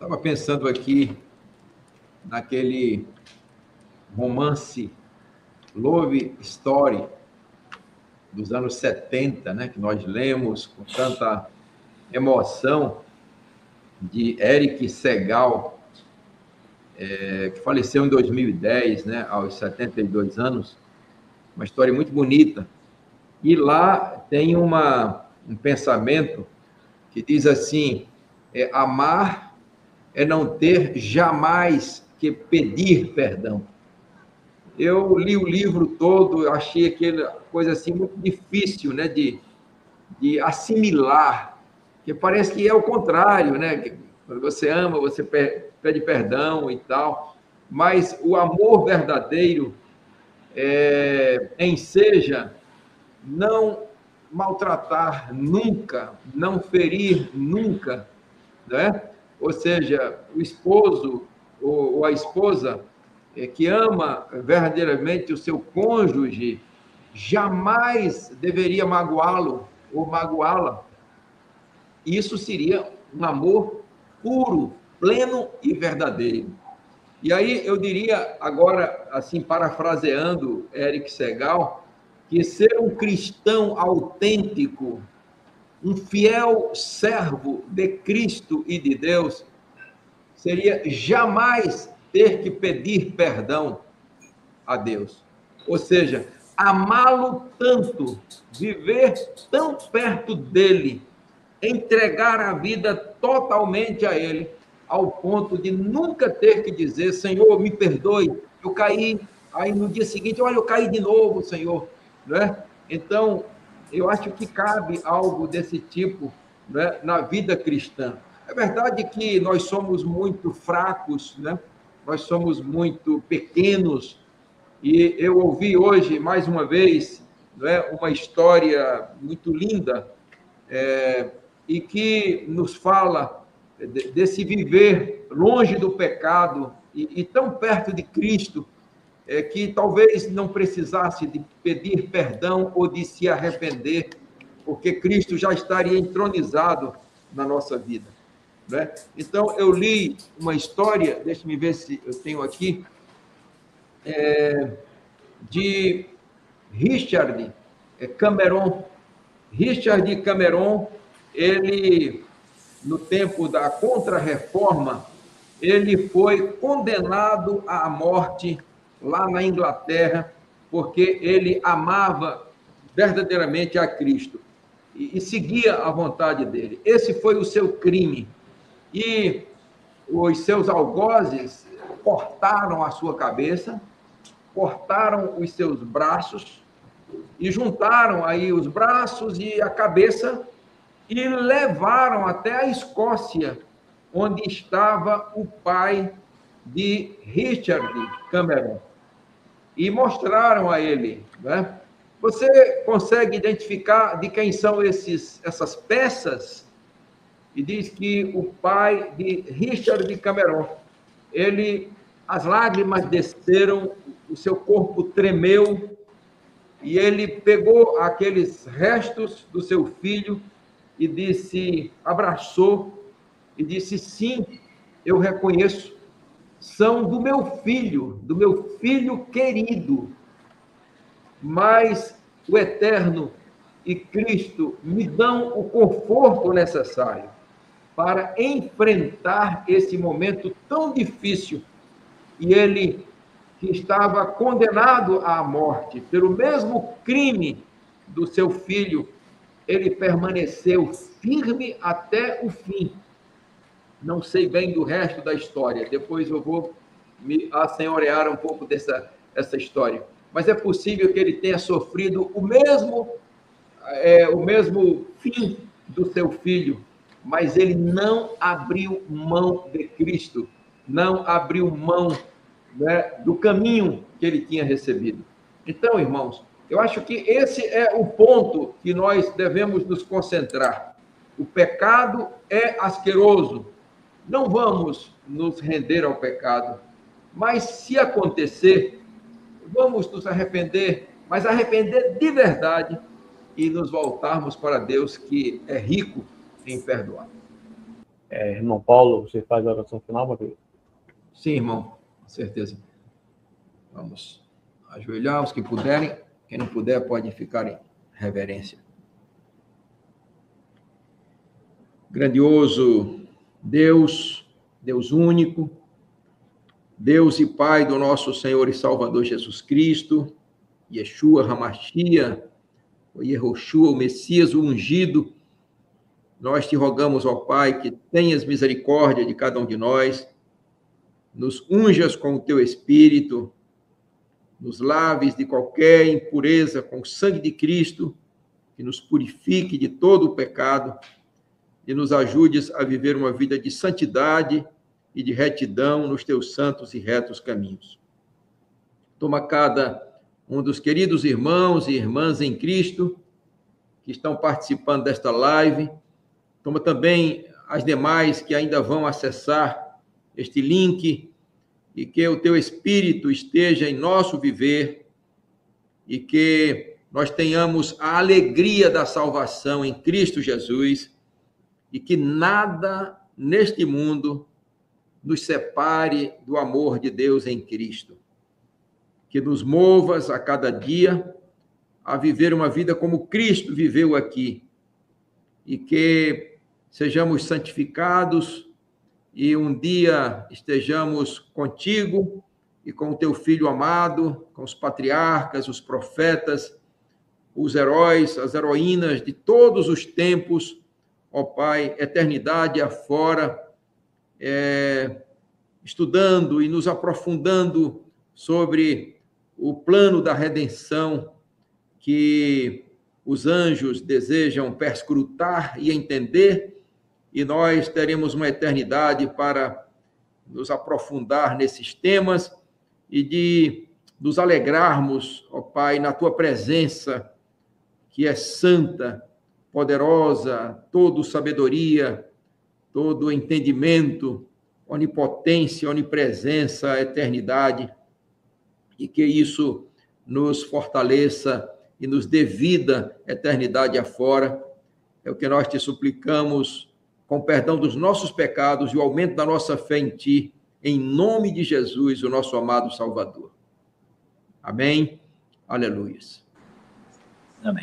Estava pensando aqui naquele romance Love Story dos anos 70, né, que nós lemos com tanta emoção, de Eric Segal, que faleceu em 2010, né, aos 72 anos. Uma história muito bonita. E lá tem um pensamento que diz assim: amar é não ter jamais que pedir perdão. Eu li o livro todo, achei aquela coisa assim muito difícil, né, de assimilar, que parece que é o contrário, né? Quando você ama, você pede perdão e tal, mas o amor verdadeiro enseja não maltratar nunca, não ferir nunca, né? Ou seja, o esposo ou a esposa que ama verdadeiramente o seu cônjuge jamais deveria magoá-lo ou magoá-la. Isso seria um amor puro, pleno e verdadeiro. E aí eu diria agora, assim, parafraseando Eric Segal, que ser um cristão autêntico, um fiel servo de Cristo e de Deus, seria jamais ter que pedir perdão a Deus. Ou seja, amá-lo tanto, viver tão perto dele, entregar a vida totalmente a ele, ao ponto de nunca ter que dizer: Senhor, me perdoe, eu caí. Aí no dia seguinte, olha, eu caí de novo, Senhor. Né? Então, eu acho que cabe algo desse tipo, né, na vida cristã. É verdade que nós somos muito fracos, né? Nós somos muito pequenos, e eu ouvi hoje, mais uma vez, né, uma história muito linda, e que nos fala desse viver longe do pecado e tão perto de Cristo, que talvez não precisasse de pedir perdão ou de se arrepender, porque Cristo já estaria entronizado na nossa vida. Né? Então, eu li uma história, deixe-me ver se eu tenho aqui, de Richard Cameron. Richard Cameron, ele, no tempo da Contra-Reforma, ele foi condenado à morte lá na Inglaterra, porque ele amava verdadeiramente a Cristo e seguia a vontade dele. Esse foi o seu crime. E os seus algozes cortaram a sua cabeça, cortaram os seus braços e juntaram aí os braços e a cabeça e levaram até a Escócia, onde estava o pai de Richard Cameron, e mostraram a ele, né? Você consegue identificar de quem são essas peças? E diz que o pai de Richard Cameron, as lágrimas desceram, o seu corpo tremeu, e ele pegou aqueles restos do seu filho e disse, abraçou e disse: sim, eu reconheço, são do meu filho querido, mas o Eterno e Cristo me dão o conforto necessário para enfrentar esse momento tão difícil. E ele, que estava condenado à morte pelo mesmo crime do seu filho, ele permaneceu firme até o fim. Não sei bem do resto da história, depois eu vou me assenhorear um pouco essa história. Mas é possível que ele tenha sofrido o mesmo fim do seu filho, mas ele não abriu mão de Cristo, não abriu mão, né, do caminho que ele tinha recebido. Então, irmãos, eu acho que esse é o ponto que nós devemos nos concentrar. O pecado é asqueroso. Não vamos nos render ao pecado, mas se acontecer, vamos nos arrepender, mas arrepender de verdade e nos voltarmos para Deus, que é rico em perdoar. Irmão Paulo, você faz a oração final, meu querido? Sim, irmão, com certeza. Vamos ajoelhar os que puderem. Quem não puder pode ficar em reverência. Grandioso Deus, Deus único, Deus e Pai do nosso Senhor e Salvador Jesus Cristo, Yeshua HaMashiach, o Yehoshua, o Messias, o ungido, nós te rogamos, ó Pai, que tenhas misericórdia de cada um de nós, nos unjas com o teu Espírito, nos laves de qualquer impureza com o sangue de Cristo, que nos purifique de todo o pecado e nos ajudes a viver uma vida de santidade e de retidão nos teus santos e retos caminhos. Toma cada um dos queridos irmãos e irmãs em Cristo que estão participando desta live. Toma também as demais que ainda vão acessar este link e que o teu Espírito esteja em nosso viver e que nós tenhamos a alegria da salvação em Cristo Jesus e que nada neste mundo nos separe do amor de Deus em Cristo. Que nos movas a cada dia a viver uma vida como Cristo viveu aqui e que sejamos santificados e um dia estejamos contigo e com o teu Filho amado, com os patriarcas, os profetas, os heróis, as heroínas de todos os tempos, ó Pai, eternidade afora, estudando e nos aprofundando sobre o plano da redenção que os anjos desejam perscrutar e entender, e nós teremos uma eternidade para nos aprofundar nesses temas e de nos alegrarmos, ó Pai, na tua presença, que é santa, poderosa, todo sabedoria, todo entendimento, onipotência, onipresença, eternidade, e que isso nos fortaleça e nos dê vida, eternidade afora. É o que nós te suplicamos, com perdão dos nossos pecados e o aumento da nossa fé em ti, em nome de Jesus, o nosso amado Salvador. Amém. Aleluia. Amém.